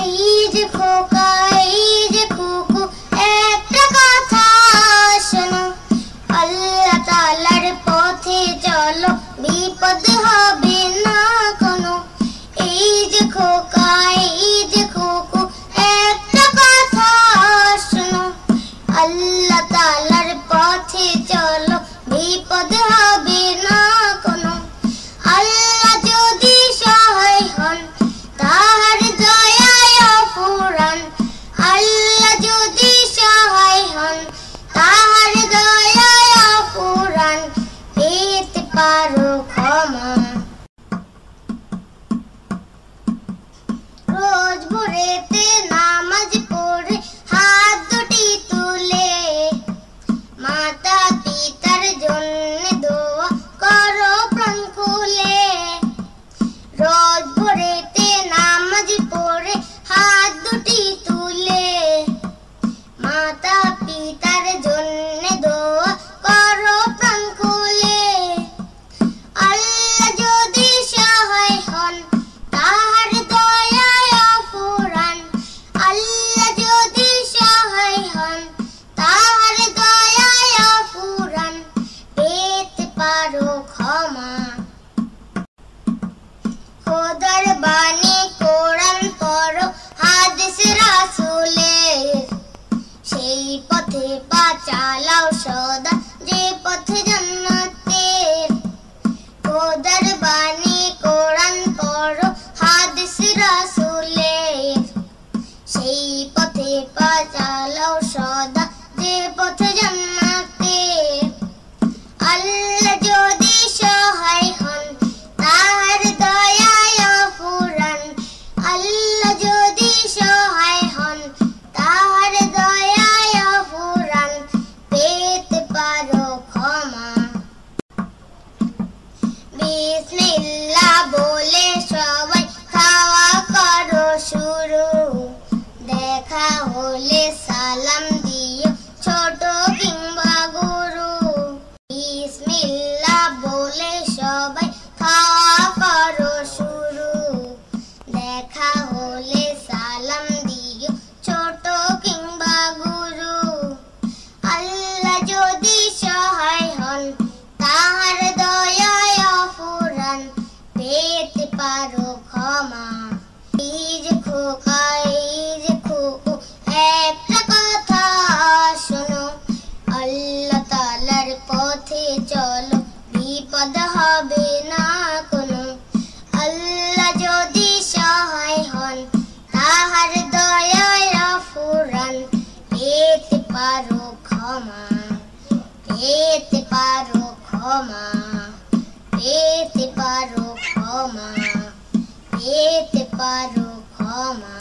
এই যে খোকা এই যে খুকু একটা কথা শোনো, আল্লাহ তাআলার পথে চলো বিপদ হবে না কোনো। এই যে খোকা এই যে খুকু একটা কথা শোনো, আল্লাহ তাআলার পথে চলো বিপদ হবে না কোনো। আল্লাহ যদি সহায় হন তাহার দয়ায় অফুরান, আল্লাহ যদি সহায় হন তাহার দয়ায় অফুরান, পেতে পারো ক্ষমা। রোজ ভোরেতে নামাজ পড়ে হাত দুটি তুলে, মাতা পিতার জন্য দোয়া করো প্রাণ খুলে। রোজ ভোরেতে নামাজ পড়ে হাত দুটি তুলে, মাতা পিতার জন্য দোয়া করো প্রাণ খুলে। আল্লাহ যদি সহায় হন তাহার দয়ায় অফুরান, আল্লাহ যদি সহায় হন তাহার দয়ায় অফুরান, পেতে পারো ক্ষমা। খোদার বাণী কোরআন পড়ো হাদিস রাসূলের, সেই পথে পা চালাও সদা যে পথে জান্নাতের। খোদার বাণী কোরআন পড়ো হাদিস রাসূলের, সেই পথে পা চালাও সদা যে পথে জান্নাতের। আল্লাহ যদি সহায় হন তাহার দয়ায় অফুরান, আল্লাহ যদি সহায় হন তাহার দয়ায় অফুরান, পেতে পারো ক্ষমা। বিসমিল্লাহ বলে সবাই খাওয়া করো শুরু, দেখা হলে সালাম দিও ছোট কিংবা গুরু। বিসমিল্লাহ বলে সবাই খাওয়া করো শুরু, দেখা হলে সালাম দিও ছোট কিংবা গুরু। আল্লাহ যদি সহায় হন তাহার দয়ায় অফুরান, পেতে পারো ক্ষমা। এই যে খোকা এই যে খুকু একটা কথা শোনো, আল্লাহ তাআলার পথে চলো বিপদ হবে না কোনো। আল্লাহ যদি সহায় হন তাহার দয়ায় অফুরান, পেতে পারো ক্ষমা, পেতে পারো ক্ষমা, পেতে পারো ক্ষমা, পেতে পারো ক্ষমা।